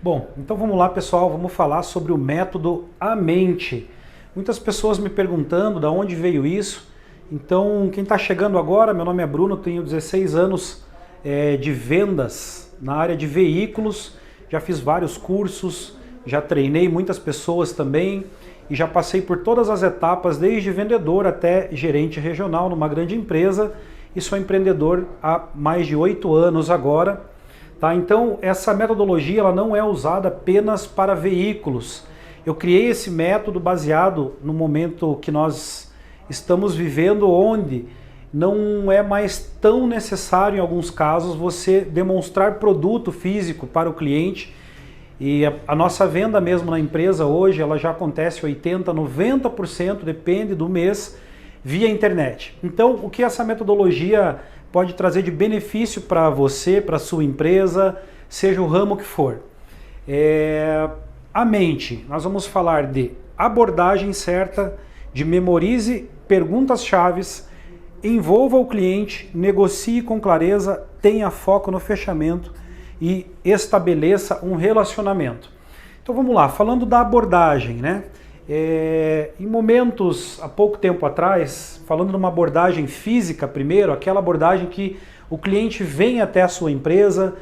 Bom, então vamos lá, pessoal, vamos falar sobre o método A Mente. Muitas pessoas me perguntando de onde veio isso. Então, quem está chegando agora, meu nome é Bruno, tenho 16 anos de vendas na área de veículos, já fiz vários cursos, já treinei muitas pessoas também e já passei por todas as etapas, desde vendedor até gerente regional numa grande empresa, e sou empreendedor há mais de 8 anos agora. Tá? Então, essa metodologia ela não é usada apenas para veículos. Eu criei esse método baseado no momento que nós estamos vivendo, onde não é mais tão necessário, em alguns casos, você demonstrar produto físico para o cliente. E a nossa venda mesmo na empresa hoje, ela já acontece 80%, 90%, depende do mês, via internet. Então, o que essa metodologia pode trazer de benefício para você, para a sua empresa, seja o ramo que for? A mente, nós vamos falar de abordagem certa, de memorize perguntas-chaves, envolva o cliente, negocie com clareza, tenha foco no fechamento e estabeleça um relacionamento. Então vamos lá, falando da abordagem, né? Em momentos, há pouco tempo atrás, falando de uma abordagem física primeiro, aquela abordagem que o cliente vem até a sua empresa,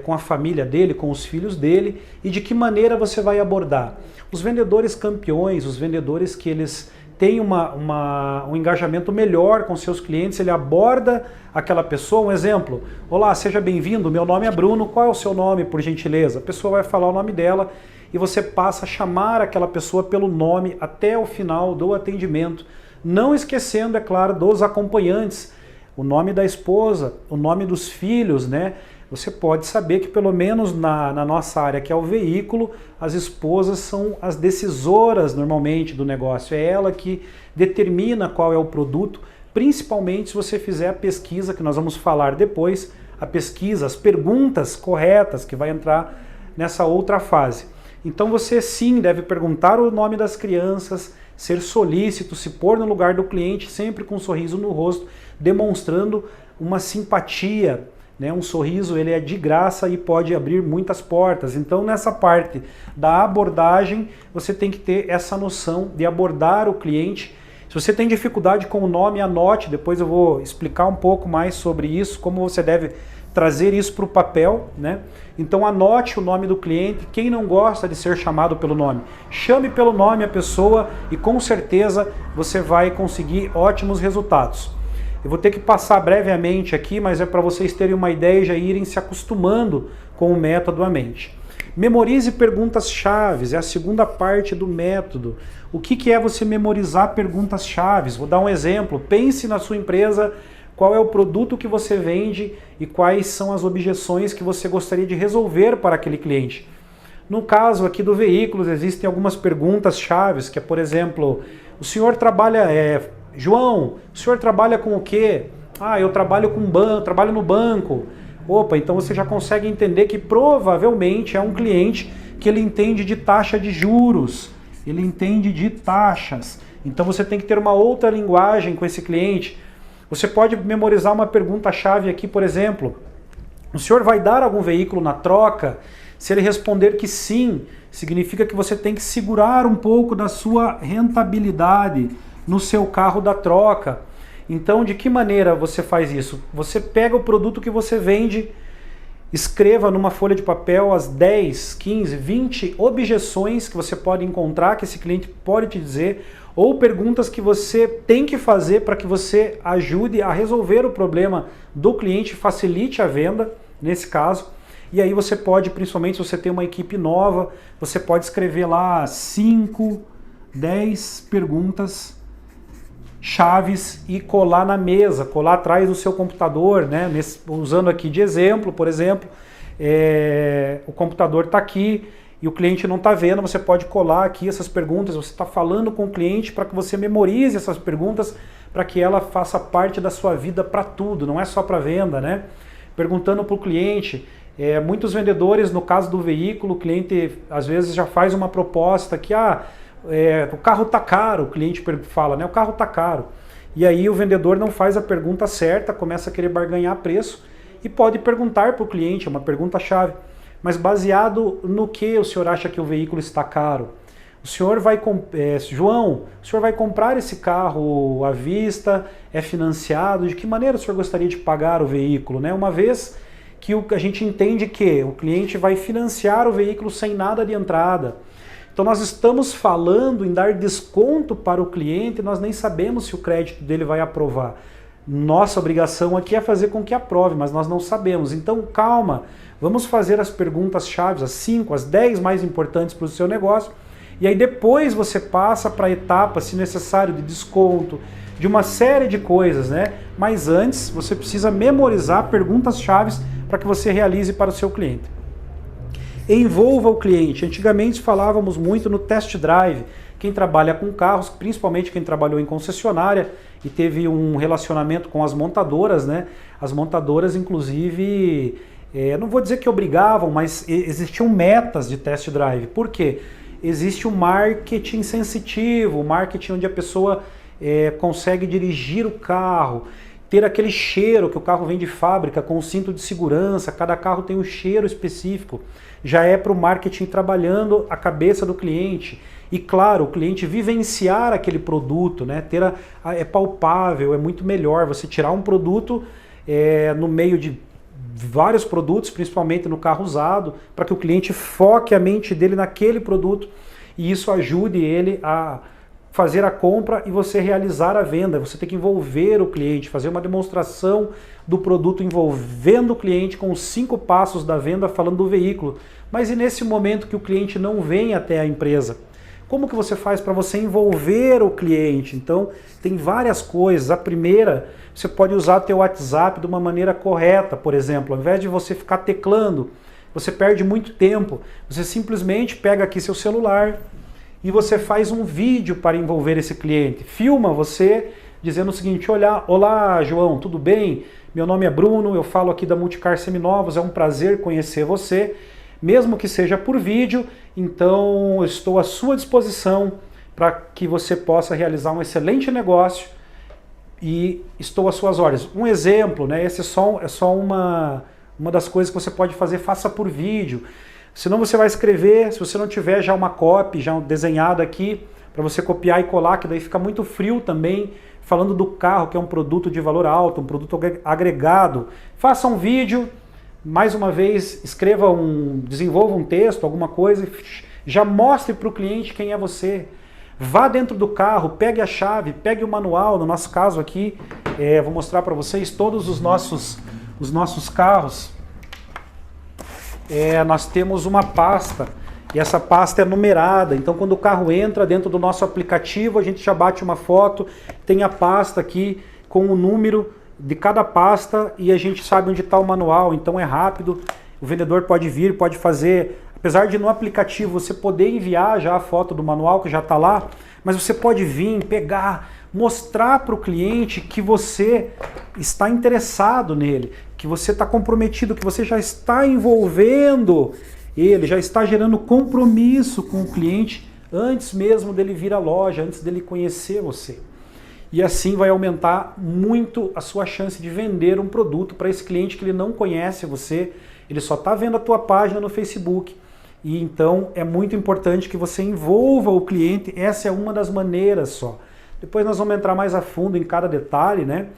com a família dele, com os filhos dele, e de que maneira você vai abordar. Os vendedores campeões, os vendedores que eles têm um engajamento melhor com seus clientes, ele aborda aquela pessoa, um exemplo, olá, seja bem-vindo, meu nome é Bruno, qual é o seu nome, por gentileza? A pessoa vai falar o nome dela, e você passa a chamar aquela pessoa pelo nome até o final do atendimento, não esquecendo, é claro, dos acompanhantes, o nome da esposa, o nome dos filhos, né? Você pode saber que pelo menos na nossa área, que é o veículo, as esposas são as decisoras normalmente do negócio, é ela que determina qual é o produto, principalmente se você fizer a pesquisa, que nós vamos falar depois, a pesquisa, as perguntas corretas, que vai entrar nessa outra fase. Então você sim deve perguntar o nome das crianças, ser solícito, se pôr no lugar do cliente, sempre com um sorriso no rosto, demonstrando uma simpatia, né? Um sorriso ele é de graça e pode abrir muitas portas. Então nessa parte da abordagem, você tem que ter essa noção de abordar o cliente. Se você tem dificuldade com o nome, anote, depois eu vou explicar um pouco mais sobre isso, como você deve trazer isso para o papel, né? Então anote o nome do cliente, quem não gosta de ser chamado pelo nome, chame pelo nome a pessoa e com certeza você vai conseguir ótimos resultados. Eu vou ter que passar brevemente aqui, mas é para vocês terem uma ideia e já irem se acostumando com o método A Mente. Memorize perguntas-chave, é a segunda parte do método. O que é você memorizar perguntas-chave? Vou dar um exemplo, pense na sua empresa, qual é o produto que você vende e quais são as objeções que você gostaria de resolver para aquele cliente. No caso aqui do veículos, existem algumas perguntas-chave, que é, por exemplo, o senhor trabalha, João, o senhor trabalha com o quê? Ah, eu trabalho com banco, trabalho no banco. Opa, então você já consegue entender que provavelmente é um cliente que ele entende de taxa de juros, ele entende de taxas. Então você tem que ter uma outra linguagem com esse cliente. Você pode memorizar uma pergunta-chave aqui, por exemplo, o senhor vai dar algum veículo na troca? Se ele responder que sim, significa que você tem que segurar um pouco da sua rentabilidade no seu carro da troca. Então, de que maneira você faz isso? Você pega o produto que você vende, escreva numa folha de papel as 10, 15, 20 objeções que você pode encontrar, que esse cliente pode te dizer, ou perguntas que você tem que fazer para que você ajude a resolver o problema do cliente, facilite a venda, nesse caso. E aí você pode, principalmente se você tem uma equipe nova, você pode escrever lá 5, 10 perguntas chaves e colar na mesa, colar atrás do seu computador, né? Usando aqui de exemplo, por exemplo, o computador está aqui e o cliente não está vendo, você pode colar aqui essas perguntas, você está falando com o cliente para que você memorize essas perguntas, para que ela faça parte da sua vida para tudo, não é só para venda, né? Perguntando para o cliente, muitos vendedores, no caso do veículo, o cliente às vezes já faz uma proposta que, o carro está caro, o cliente fala, né? O carro está caro. E aí o vendedor não faz a pergunta certa, começa a querer barganhar preço e pode perguntar para o cliente, é uma pergunta-chave. mas baseado no que o senhor acha que o veículo está caro? O senhor vai, João, o senhor vai comprar esse carro à vista, é financiado, de que maneira o senhor gostaria de pagar o veículo, né? Uma vez que a gente entende que o cliente vai financiar o veículo sem nada de entrada. Então nós estamos falando em dar desconto para o cliente, nós nem sabemos se o crédito dele vai aprovar. Nossa obrigação aqui é fazer com que aprove, mas nós não sabemos. Então calma, vamos fazer as perguntas-chave, as 5, as 10 mais importantes para o seu negócio, e aí depois você passa para a etapa, se necessário, de desconto, de uma série de coisas, né? Mas antes você precisa memorizar perguntas-chave para que você realize para o seu cliente. Envolva o cliente. Antigamente falávamos muito no test drive. Quem trabalha com carros, principalmente quem trabalhou em concessionária e teve um relacionamento com as montadoras, né? As montadoras, inclusive, não vou dizer que obrigavam, mas existiam metas de test drive. Por quê? Existe o marketing sensitivo, o marketing onde a pessoa consegue dirigir o carro, ter aquele cheiro que o carro vem de fábrica com o cinto de segurança, cada carro tem um cheiro específico, já é para o marketing trabalhando a cabeça do cliente. E claro, o cliente vivenciar aquele produto, né? É palpável, é muito melhor você tirar um produto no meio de vários produtos, principalmente no carro usado, para que o cliente foque a mente dele naquele produto e isso ajude ele a fazer a compra e você realizar a venda. Você tem que envolver o cliente, fazer uma demonstração do produto envolvendo o cliente com os 5 passos da venda falando do veículo. Mas e nesse momento que o cliente não vem até a empresa? Como que você faz para você envolver o cliente? Então, tem várias coisas. A primeira, você pode usar teu WhatsApp de uma maneira correta, por exemplo. Ao invés de você ficar teclando, você perde muito tempo. Você simplesmente pega aqui seu celular e você faz um vídeo para envolver esse cliente. Filma você dizendo o seguinte: olá João, tudo bem? Meu nome é Bruno, eu falo aqui da Multicar Seminovos, é um prazer conhecer você, mesmo que seja por vídeo, então eu estou à sua disposição para que você possa realizar um excelente negócio e estou às suas ordens. Um exemplo, né? Esse é só uma das coisas que você pode fazer, faça por vídeo. Senão você vai escrever, se você não tiver já uma copy, já desenhada aqui, para você copiar e colar, que daí fica muito frio também, falando do carro, que é um produto de valor alto, um produto agregado. Faça um vídeo, mais uma vez, desenvolva um texto, alguma coisa, já mostre para o cliente quem é você. Vá dentro do carro, pegue a chave, pegue o manual, no nosso caso aqui, vou mostrar para vocês todos os nossos carros. Nós temos uma pasta e essa pasta é numerada, então quando o carro entra dentro do nosso aplicativo, a gente já bate uma foto, tem a pasta aqui com o número de cada pasta e a gente sabe onde está o manual, então é rápido, o vendedor pode vir, pode fazer, apesar de no aplicativo você poder enviar já a foto do manual que já está lá, mas você pode vir, pegar, mostrar para o cliente que você está interessado nele, que você está comprometido, que você já está envolvendo ele, já está gerando compromisso com o cliente antes mesmo dele vir à loja, antes dele conhecer você. E assim vai aumentar muito a sua chance de vender um produto para esse cliente que ele não conhece você, ele só está vendo a tua página no Facebook. E então é muito importante que você envolva o cliente, essa é uma das maneiras só. Depois nós vamos entrar mais a fundo em cada detalhe, né?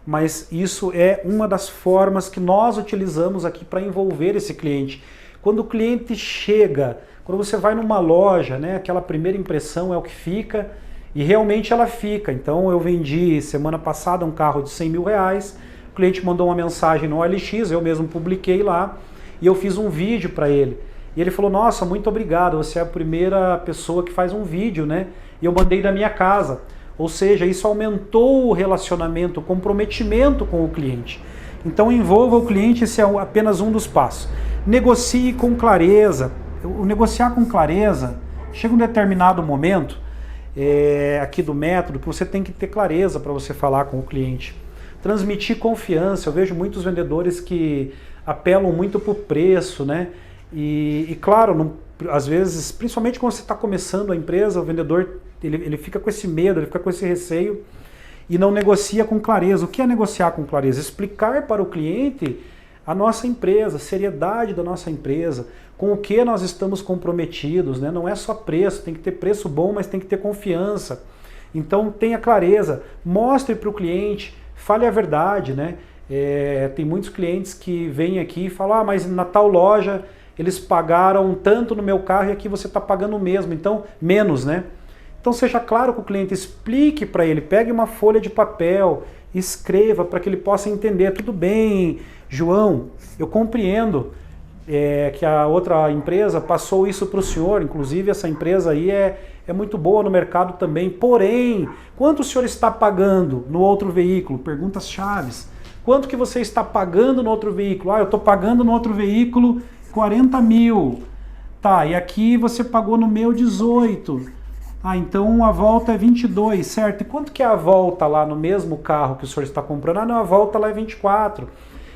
Mas isso é uma das formas que nós utilizamos aqui para envolver esse cliente. Quando o cliente chega, quando você vai numa loja, né, aquela primeira impressão é o que fica e realmente ela fica. Então eu vendi semana passada um carro de 100 mil reais, o cliente mandou uma mensagem no OLX, eu mesmo publiquei lá e eu fiz um vídeo para ele. E ele falou: nossa, muito obrigado, você é a primeira pessoa que faz um vídeo, né? E eu mandei da minha casa. Ou seja, isso aumentou o relacionamento, o comprometimento com o cliente. Então envolva o cliente, esse é apenas um dos passos. Negocie com clareza. O negociar com clareza, chega um determinado momento aqui do método que você tem que ter clareza para você falar com o cliente. Transmitir confiança. Eu vejo muitos vendedores que apelam muito para o preço, né? E claro, às vezes, principalmente quando você está começando a empresa, o vendedor ele fica com esse medo, ele fica com esse receio e não negocia com clareza. O que é negociar com clareza? Explicar para o cliente a nossa empresa, a seriedade da nossa empresa, com o que nós estamos comprometidos, né? Não é só preço, tem que ter preço bom, mas tem que ter confiança. Então tenha clareza, mostre para o cliente, fale a verdade, né? Tem muitos clientes que vêm aqui e falam, mas na tal loja eles pagaram tanto no meu carro e aqui você está pagando o mesmo, então menos, né? Então seja claro com o cliente, explique para ele, pegue uma folha de papel, escreva para que ele possa entender. Tudo bem, João, eu compreendo que a outra empresa passou isso para o senhor, inclusive essa empresa aí é muito boa no mercado também, porém, quanto o senhor está pagando no outro veículo? Perguntas chaves. Quanto que você está pagando no outro veículo? Eu estou pagando no outro veículo 40 mil. Tá, e aqui você pagou no meu 18. Então a volta é 22, certo? E quanto que é a volta lá no mesmo carro que o senhor está comprando? Não, a volta lá é 24.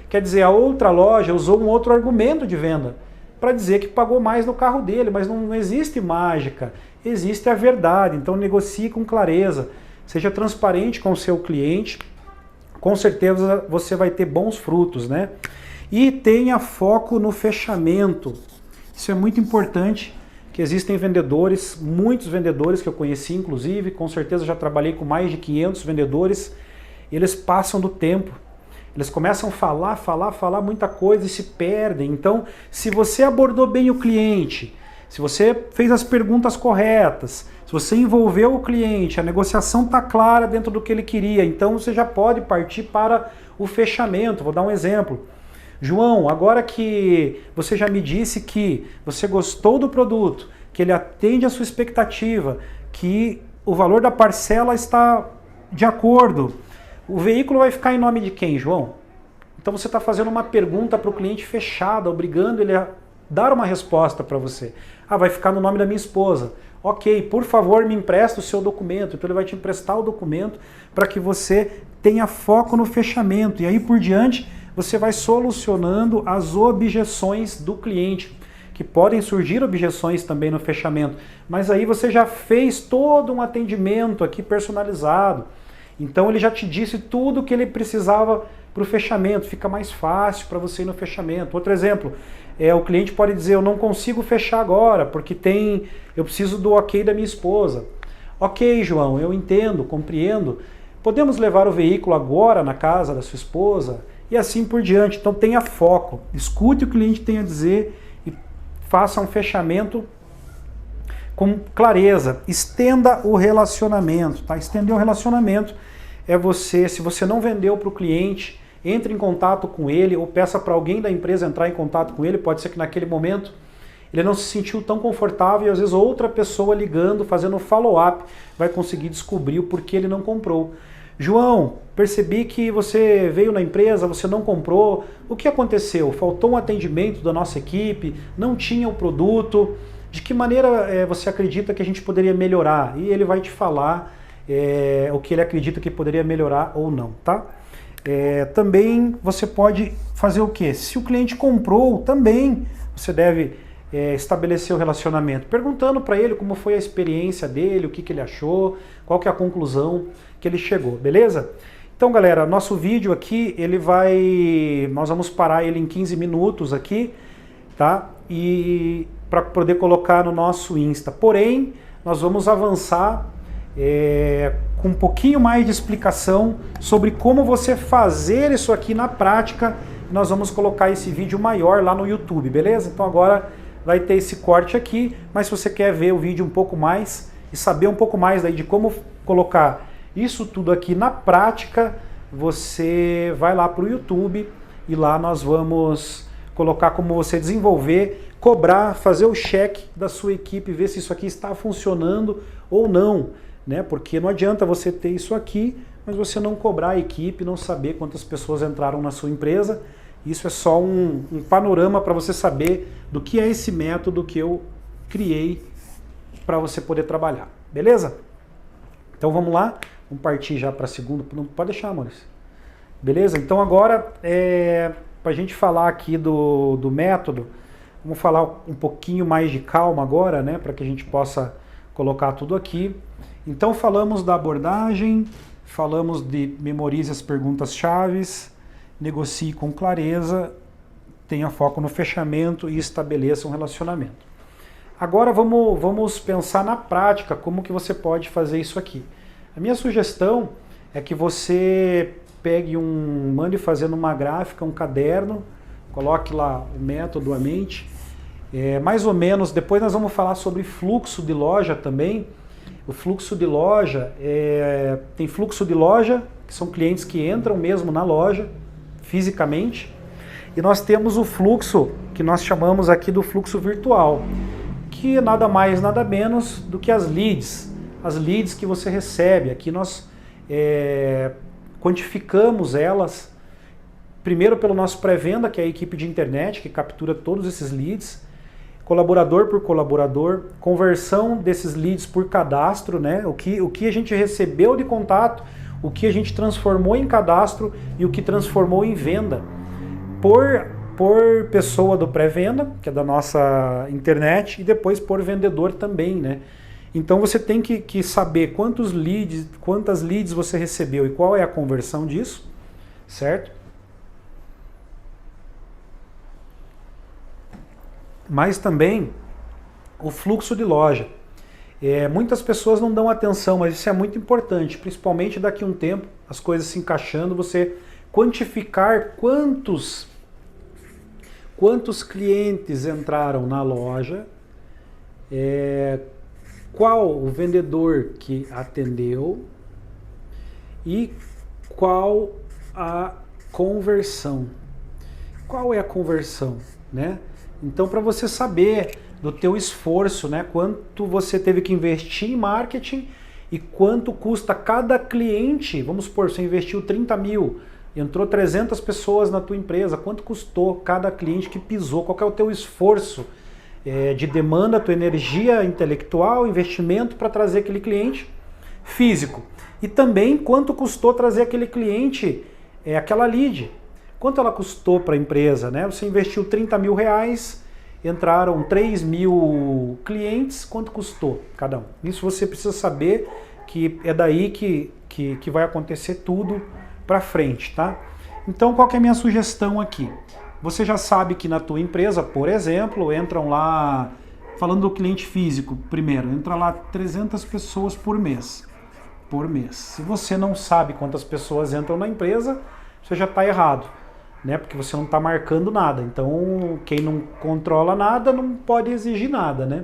Quer dizer, a outra loja usou um outro argumento de venda para dizer que pagou mais no carro dele, mas não existe mágica, existe a verdade. Então negocie com clareza, seja transparente com o seu cliente, com certeza você vai ter bons frutos, né? E tenha foco no fechamento. Isso é muito importante, que existem vendedores, muitos vendedores que eu conheci, inclusive, com certeza já trabalhei com mais de 500 vendedores, eles passam do tempo. Eles começam a falar muita coisa e se perdem. Então, se você abordou bem o cliente, se você fez as perguntas corretas, se você envolveu o cliente, a negociação está clara dentro do que ele queria, então você já pode partir para o fechamento. Vou dar um exemplo. João, agora que você já me disse que você gostou do produto, que ele atende a sua expectativa, que o valor da parcela está de acordo, o veículo vai ficar em nome de quem, João? Então você está fazendo uma pergunta para o cliente fechada, obrigando ele a dar uma resposta para você. Vai ficar no nome da minha esposa. Ok, por favor, me empresta o seu documento. Então ele vai te emprestar o documento para que você tenha foco no fechamento. E aí por diante você vai solucionando as objeções do cliente, que podem surgir objeções também no fechamento. Mas aí você já fez todo um atendimento aqui personalizado. Então ele já te disse tudo o que ele precisava para o fechamento, fica mais fácil para você ir no fechamento. Outro exemplo, o cliente pode dizer, eu não consigo fechar agora, porque eu preciso do ok da minha esposa. Ok, João, eu entendo, compreendo, podemos levar o veículo agora na casa da sua esposa? E assim por diante. Então tenha foco, escute o que o cliente tem a dizer e faça um fechamento com clareza. Estenda o relacionamento, tá? Estender o relacionamento é você, se você não vendeu para o cliente, entre em contato com ele ou peça para alguém da empresa entrar em contato com ele. Pode ser que naquele momento ele não se sentiu tão confortável e às vezes outra pessoa ligando, fazendo follow-up, vai conseguir descobrir o porquê ele não comprou. João, percebi que você veio na empresa, você não comprou, o que aconteceu? Faltou um atendimento da nossa equipe, não tinha o produto, de que maneira você acredita que a gente poderia melhorar? E ele vai te falar o que ele acredita que poderia melhorar ou não, tá? Também você pode fazer o quê? Se o cliente comprou, também você deve estabelecer o relacionamento, perguntando para ele como foi a experiência dele, o que ele achou, qual que é a conclusão que ele chegou, beleza? Então, galera, nosso vídeo aqui, nós vamos parar ele em 15 minutos aqui, tá? E para poder colocar no nosso Insta. Porém, nós vamos avançar com um pouquinho mais de explicação sobre como você fazer isso aqui na prática. Nós vamos colocar esse vídeo maior lá no YouTube, beleza? Então agora vai ter esse corte aqui, mas se você quer ver o vídeo um pouco mais e saber um pouco mais daí de como colocar isso tudo aqui na prática, você vai lá para o YouTube e lá nós vamos colocar como você desenvolver, cobrar, fazer o check da sua equipe, ver se isso aqui está funcionando ou não, né? Porque não adianta você ter isso aqui, mas você não cobrar a equipe, não saber quantas pessoas entraram na sua empresa. Isso é só um panorama para você saber do que é esse método que eu criei para você poder trabalhar, beleza? Então vamos lá, vamos partir já para a segunda, não pode deixar, Maurício. Beleza? Então agora, para a gente falar aqui do método, vamos falar um pouquinho mais de calma agora, né, para que a gente possa colocar tudo aqui. Então falamos da abordagem, falamos de memorize as perguntas-chave, negocie com clareza tenha foco no fechamento e estabeleça um relacionamento. Agora vamos pensar na prática, como que você pode fazer isso aqui. A minha sugestão é que você mande fazer numa gráfica, um caderno, coloque lá o método, a mente. Mais ou menos, depois nós vamos falar sobre fluxo de loja também. O fluxo de loja, tem fluxo de loja, que são clientes que entram mesmo na loja, fisicamente. E nós temos o fluxo, que nós chamamos aqui do fluxo virtual, que é nada mais, nada menos do que as leads que você recebe. Aqui nós quantificamos elas, primeiro pelo nosso pré-venda, que é a equipe de internet, que captura todos esses leads, colaborador por colaborador, conversão desses leads por cadastro, né? O que a gente recebeu de contato, o que a gente transformou em cadastro e o que transformou em venda, por pessoa do pré-venda, que é da nossa internet, e depois por vendedor também, né? Então você tem que saber quantas leads você recebeu e qual é a conversão disso, certo? Mas também o fluxo de loja. Muitas pessoas não dão atenção, mas isso é muito importante, principalmente daqui a um tempo, as coisas se encaixando, você quantificar quantos clientes entraram na loja, qual o vendedor que atendeu e qual a conversão. Qual é a conversão, né? Então, para você saber do teu esforço, né, quanto você teve que investir em marketing e quanto custa cada cliente, vamos supor, você investiu 30 mil, entrou 300 pessoas na tua empresa, quanto custou cada cliente que pisou, qual que é o teu esforço de demanda, tua energia intelectual, investimento para trazer aquele cliente físico. E também quanto custou trazer aquele cliente, aquela lead. Quanto ela custou para a empresa, né? Você investiu 30 mil reais, entraram 3 mil clientes, quanto custou cada um? Isso você precisa saber, que é daí que vai acontecer tudo para frente, tá? Então, qual que é a minha sugestão aqui? Você já sabe que na tua empresa, por exemplo, entram lá, falando do cliente físico primeiro, entra lá 300 pessoas por mês. Se você não sabe quantas pessoas entram na empresa, você já está errado, né? Porque você não está marcando nada. Então, quem não controla nada não pode exigir nada, né?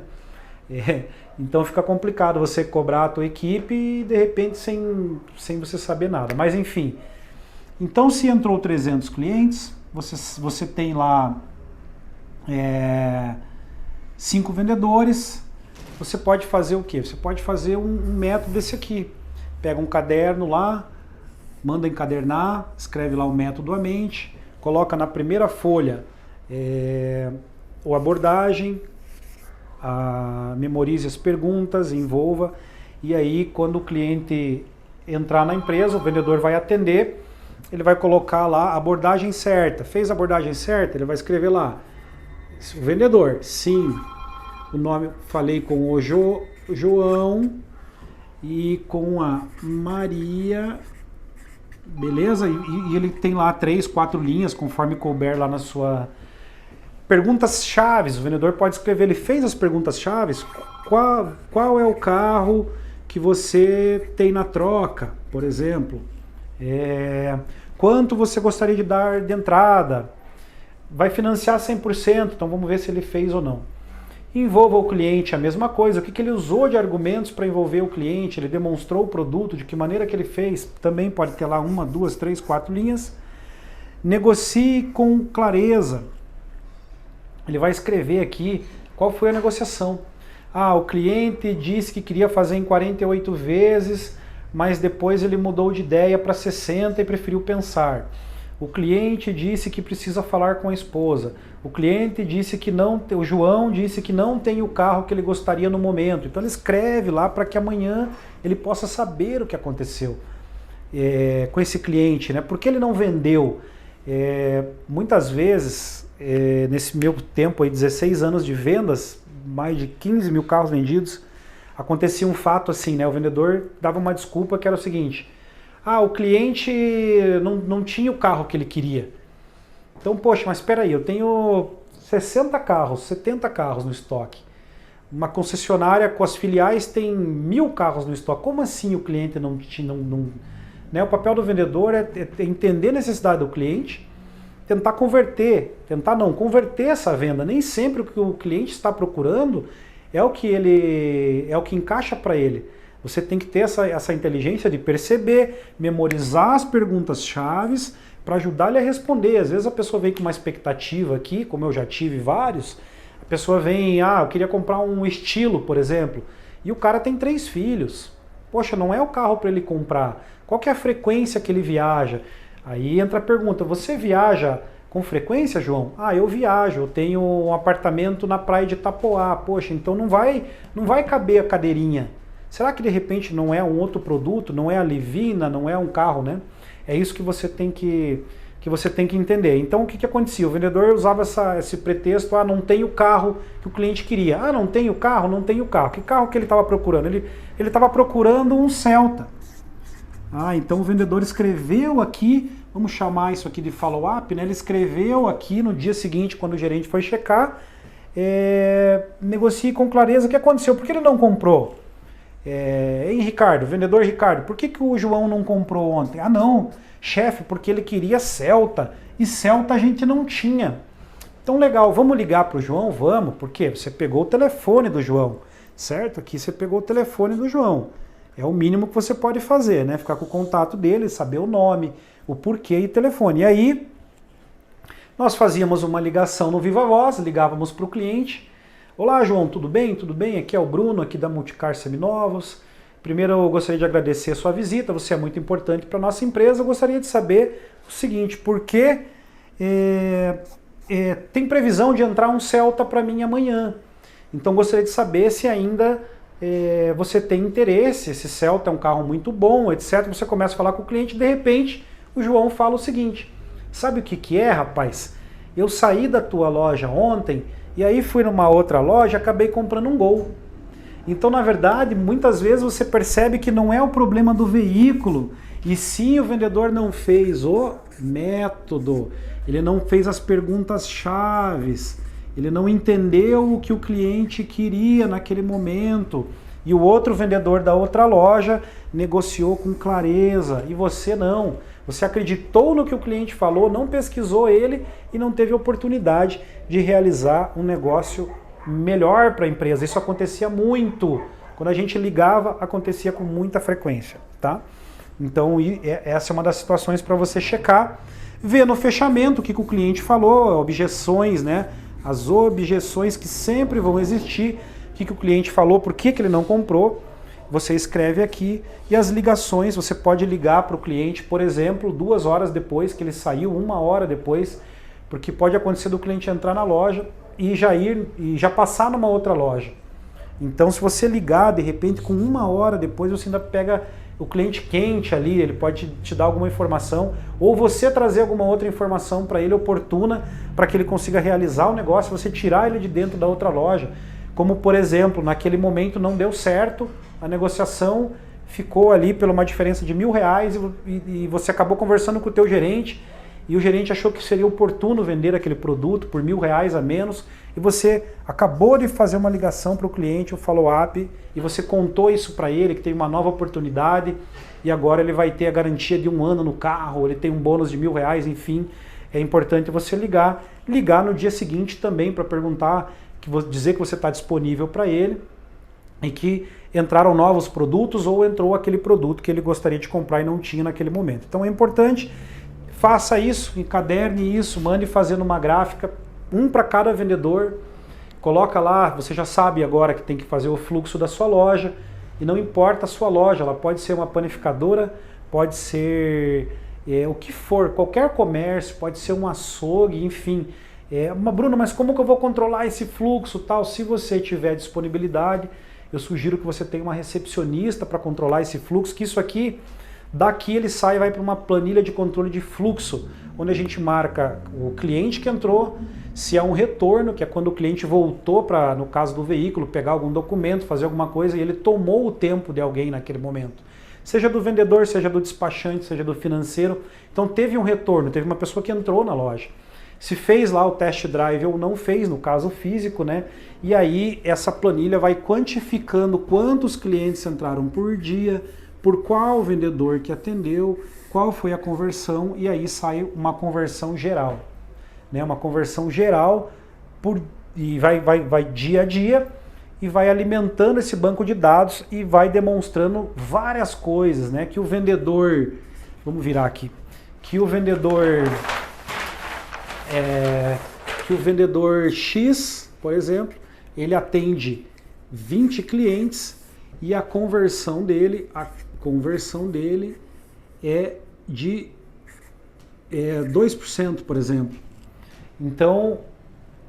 Então fica complicado você cobrar a tua equipe e de repente sem você saber nada. Mas enfim, então se entrou 300 clientes, você tem lá 5 vendedores, você pode fazer o quê? Você pode fazer um método desse aqui. Pega um caderno lá, manda encadernar, escreve lá o método à mente, coloca na primeira folha a abordagem, memorize as perguntas, envolva, e aí quando o cliente entrar na empresa, o vendedor vai atender, ele vai colocar lá a abordagem certa. Fez a abordagem certa, ele vai escrever lá, o vendedor, sim, o nome, falei com o João e com a Maria, beleza? E ele tem lá 3, 4 linhas, conforme couber lá na sua... Perguntas chaves, o vendedor pode escrever, ele fez as perguntas chaves, qual é o carro que você tem na troca, por exemplo, quanto você gostaria de dar de entrada, vai financiar 100%, então vamos ver se ele fez ou não. Envolva o cliente, a mesma coisa, o que ele usou de argumentos para envolver o cliente, ele demonstrou o produto, de que maneira que ele fez, também pode ter lá 1, 2, 3, 4 linhas. Negocie com clareza. Ele vai escrever aqui qual foi a negociação. O cliente disse que queria fazer em 48 vezes, mas depois ele mudou de ideia para 60 e preferiu pensar. O cliente disse que precisa falar com a esposa. O cliente disse que não, o João disse que não tem o carro que ele gostaria no momento. Então ele escreve lá para que amanhã ele possa saber o que aconteceu com esse cliente, né? Por que ele não vendeu? Muitas vezes, nesse meu tempo aí, 16 anos de vendas, mais de 15 mil carros vendidos, acontecia um fato assim, né? O vendedor dava uma desculpa que era o seguinte: o cliente não tinha o carro que ele queria. Então, poxa, mas espera aí, eu tenho 60 carros, 70 carros no estoque. Uma concessionária com as filiais tem 1000 carros no estoque. Como assim o cliente não... né? O papel do vendedor é entender a necessidade do cliente, tentar converter essa venda. Nem sempre o que o cliente está procurando é o que encaixa para ele. Você tem que ter essa inteligência de perceber, memorizar as perguntas-chave para ajudar ele a responder. Às vezes a pessoa vem com uma expectativa aqui, como eu já tive vários, a pessoa vem, eu queria comprar um estilo, por exemplo, e o cara tem 3 filhos. Poxa, não é o carro para ele comprar. Qual que é a frequência que ele viaja? Aí entra a pergunta, você viaja com frequência, João? Eu viajo, eu tenho um apartamento na praia de Itapoá. Poxa, então não vai caber a cadeirinha. Será que de repente não é um outro produto, não é a Livina, não é um carro, né? É isso que você tem que entender. Então o que acontecia? O vendedor usava esse pretexto, não tem o carro que o cliente queria. Não tem o carro? Não tem o carro. Que carro que ele estava procurando? Ele estava procurando um Celta. Então o vendedor escreveu aqui, vamos chamar isso aqui de follow-up, né? Ele escreveu aqui no dia seguinte, quando o gerente foi checar, negocie com clareza o que aconteceu. Por que ele não comprou? Ricardo, vendedor Ricardo, por que o João não comprou ontem? Não, chefe, porque ele queria Celta, e Celta a gente não tinha. Então legal, vamos ligar para o João? Vamos, porque você pegou o telefone do João, certo? Aqui você pegou o telefone do João. É o mínimo que você pode fazer, né? Ficar com o contato dele, saber o nome, o porquê e telefone. E aí, nós fazíamos uma ligação no Viva Voz, ligávamos para o cliente. Olá, João, tudo bem? Tudo bem? Aqui é o Bruno, aqui da Multicar Seminovos. Primeiro, eu gostaria de agradecer a sua visita, você é muito importante para a nossa empresa. Eu gostaria de saber o seguinte, por que tem previsão de entrar um Celta para mim amanhã? Então, gostaria de saber se ainda você tem interesse, esse Celta é um carro muito bom, etc. Você começa a falar com o cliente, de repente, o João fala o seguinte, sabe o que é, rapaz? Eu saí da tua loja ontem, e aí fui numa outra loja e acabei comprando um Gol. Então, na verdade, muitas vezes você percebe que não é o problema do veículo, e sim o vendedor não fez o método, ele não fez as perguntas-chaves, ele não entendeu o que o cliente queria naquele momento, e o outro vendedor da outra loja negociou com clareza, e você não. Você acreditou no que o cliente falou, não pesquisou ele e não teve oportunidade de realizar um negócio melhor para a empresa. Isso acontecia muito. Quando a gente ligava, acontecia com muita frequência, tá? Então, essa é uma das situações para você checar. Ver no fechamento o que o cliente falou, objeções, né? As objeções que sempre vão existir, o que o cliente falou, por que ele não comprou. Você escreve aqui, e as ligações, você pode ligar para o cliente, por exemplo, 2 horas depois que ele saiu, 1 hora depois, porque pode acontecer do cliente entrar na loja e já passar numa outra loja. Então, se você ligar, de repente, com 1 hora depois, você ainda pega o cliente quente ali, ele pode te dar alguma informação, ou você trazer alguma outra informação para ele oportuna, para que ele consiga realizar o negócio, você tirar ele de dentro da outra loja. Como, por exemplo, naquele momento não deu certo, a negociação ficou ali por uma diferença de R$1.000 e você acabou conversando com o teu gerente e o gerente achou que seria oportuno vender aquele produto por R$1.000 a menos e você acabou de fazer uma ligação para o cliente, um follow-up, e você contou isso para ele, que tem uma nova oportunidade e agora ele vai ter a garantia de 1 ano no carro, ele tem um bônus de R$1.000, enfim. É importante você ligar no dia seguinte também para perguntar, dizer que você está disponível para ele e que entraram novos produtos ou entrou aquele produto que ele gostaria de comprar e não tinha naquele momento. Então é importante, faça isso, encaderne isso, mande fazer numa gráfica, um para cada vendedor, coloca lá, você já sabe agora que tem que fazer o fluxo da sua loja, e não importa a sua loja, ela pode ser uma panificadora, pode ser o que for, qualquer comércio, pode ser um açougue, enfim. Bruno, mas como que eu vou controlar esse fluxo tal? Se você tiver disponibilidade, eu sugiro que você tenha uma recepcionista para controlar esse fluxo, que isso aqui, daqui ele sai e vai para uma planilha de controle de fluxo, onde a gente marca o cliente que entrou, se é um retorno, que é quando o cliente voltou para, no caso do veículo, pegar algum documento, fazer alguma coisa e ele tomou o tempo de alguém naquele momento. Seja do vendedor, seja do despachante, seja do financeiro. Então teve um retorno, teve uma pessoa que entrou na loja. se fez lá o test drive ou não fez, no caso físico, né? E aí essa planilha vai quantificando quantos clientes entraram por dia, por qual vendedor que atendeu, qual foi a conversão, e aí sai uma conversão geral, né? Uma conversão geral e vai dia a dia e vai alimentando esse banco de dados e vai demonstrando várias coisas, né? Que o vendedor, vamos virar aqui, que o vendedor X, por exemplo, ele atende 20 clientes e a conversão dele é de 2%, por exemplo. Então,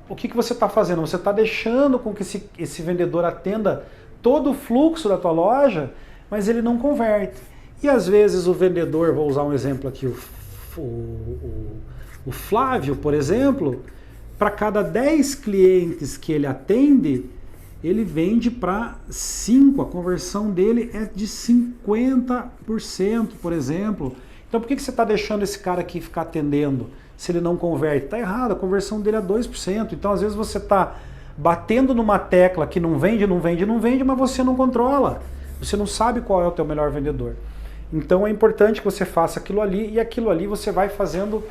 o que você está fazendo? Você está deixando com que esse vendedor atenda todo o fluxo da tua loja, mas ele não converte. E às vezes o vendedor, vou usar um exemplo aqui, o Flávio, por exemplo, para cada 10 clientes que ele atende, ele vende para 5, a conversão dele é de 50%, por exemplo. Então por que você está deixando esse cara aqui ficar atendendo se ele não converte? Está errado, a conversão dele é 2%. Então às vezes você está batendo numa tecla que não vende, mas você não controla. Você não sabe qual é o teu melhor vendedor. Então é importante que você faça aquilo ali, e aquilo ali você vai fazendo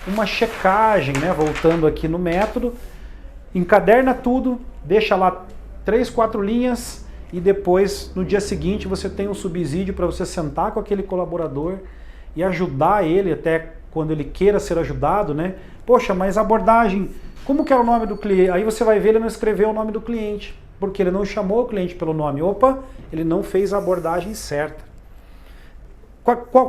uma checagem, né? Voltando aqui no método, encaderna tudo, deixa lá 3, 4 linhas, e depois no dia seguinte você tem um subsídio para você sentar com aquele colaborador e ajudar ele até quando ele queira ser ajudado, né? Poxa, mas abordagem, como que é o nome do cliente? Aí você vai ver, ele não escreveu o nome do cliente, porque ele não chamou o cliente pelo nome. Opa, ele não fez a abordagem certa.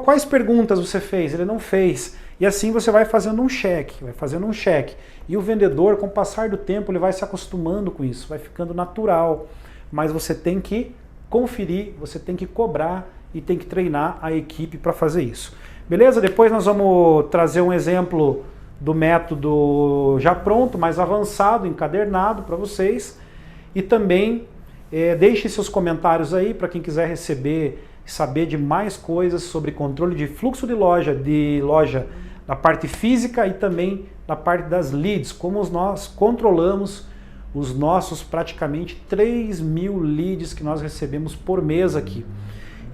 Quais perguntas você fez? Ele não fez. E assim você vai fazendo um cheque, E o vendedor, com o passar do tempo, ele vai se acostumando com isso, vai ficando natural. Mas você tem que conferir, você tem que cobrar e tem que treinar a equipe para fazer isso. Beleza? Depois nós vamos trazer um exemplo do método já pronto, mais avançado, encadernado para vocês. E também deixe seus comentários aí para quem quiser saber de mais coisas sobre controle de fluxo de loja na parte física e também na parte das leads, como nós controlamos os nossos praticamente 3.000 leads que nós recebemos por mês aqui.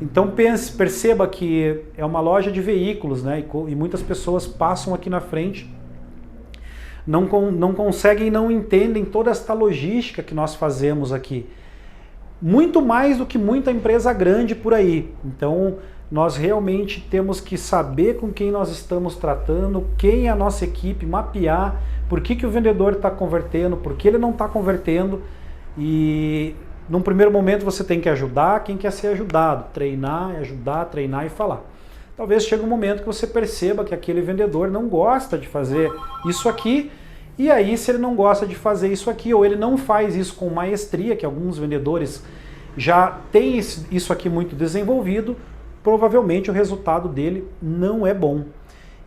Então perceba que é uma loja de veículos, né? E muitas pessoas passam aqui na frente, não conseguem, não entendem toda esta logística que nós fazemos aqui. Muito mais do que muita empresa grande por aí. Então, nós realmente temos que saber com quem nós estamos tratando, quem é a nossa equipe, mapear por que o vendedor está convertendo, por que ele não está convertendo. E, num primeiro momento, você tem que ajudar quem quer ser ajudado, treinar, ajudar, treinar e falar. Talvez chegue um momento que você perceba que aquele vendedor não gosta de fazer isso aqui. E aí, se ele não gosta de fazer isso aqui, ou ele não faz isso com maestria, que alguns vendedores já têm isso aqui muito desenvolvido, provavelmente o resultado dele não é bom.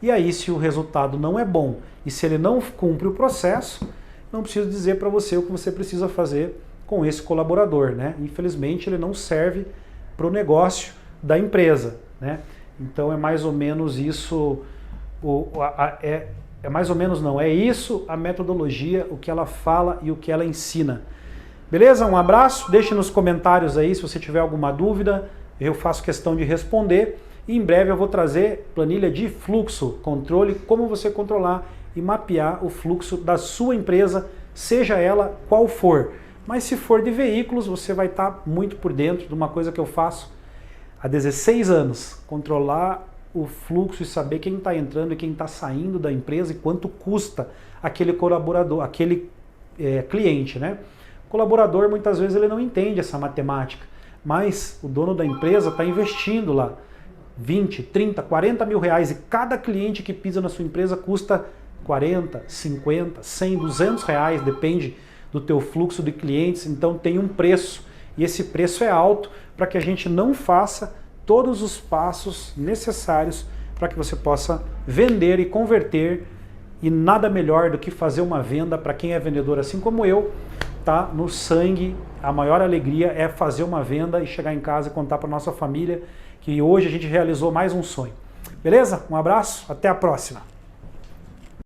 E aí, se o resultado não é bom e se ele não cumpre o processo, não preciso dizer para você o que você precisa fazer com esse colaborador, né? Infelizmente, ele não serve para o negócio da empresa, né? Então, é mais ou menos isso, é isso a metodologia, o que ela fala e o que ela ensina. Beleza? Um abraço, deixe nos comentários aí se você tiver alguma dúvida, eu faço questão de responder. E em breve eu vou trazer planilha de fluxo, controle, como você controlar e mapear o fluxo da sua empresa, seja ela qual for. Mas se for de veículos, você vai estar muito por dentro de uma coisa que eu faço há 16 anos, controlar o fluxo e saber quem está entrando e quem está saindo da empresa e quanto custa aquele colaborador, aquele cliente, né? O colaborador muitas vezes ele não entende essa matemática, mas o dono da empresa está investindo lá 20, 30, 40 mil reais e cada cliente que pisa na sua empresa custa 40, 50, 100, 200 reais, depende do teu fluxo de clientes, então tem um preço e esse preço é alto para que a gente não faça todos os passos necessários para que você possa vender e converter, e nada melhor do que fazer uma venda. Para quem é vendedor assim como eu, tá no sangue, a maior alegria é fazer uma venda e chegar em casa e contar para nossa família que hoje a gente realizou mais um sonho. Beleza? Um abraço, até a próxima!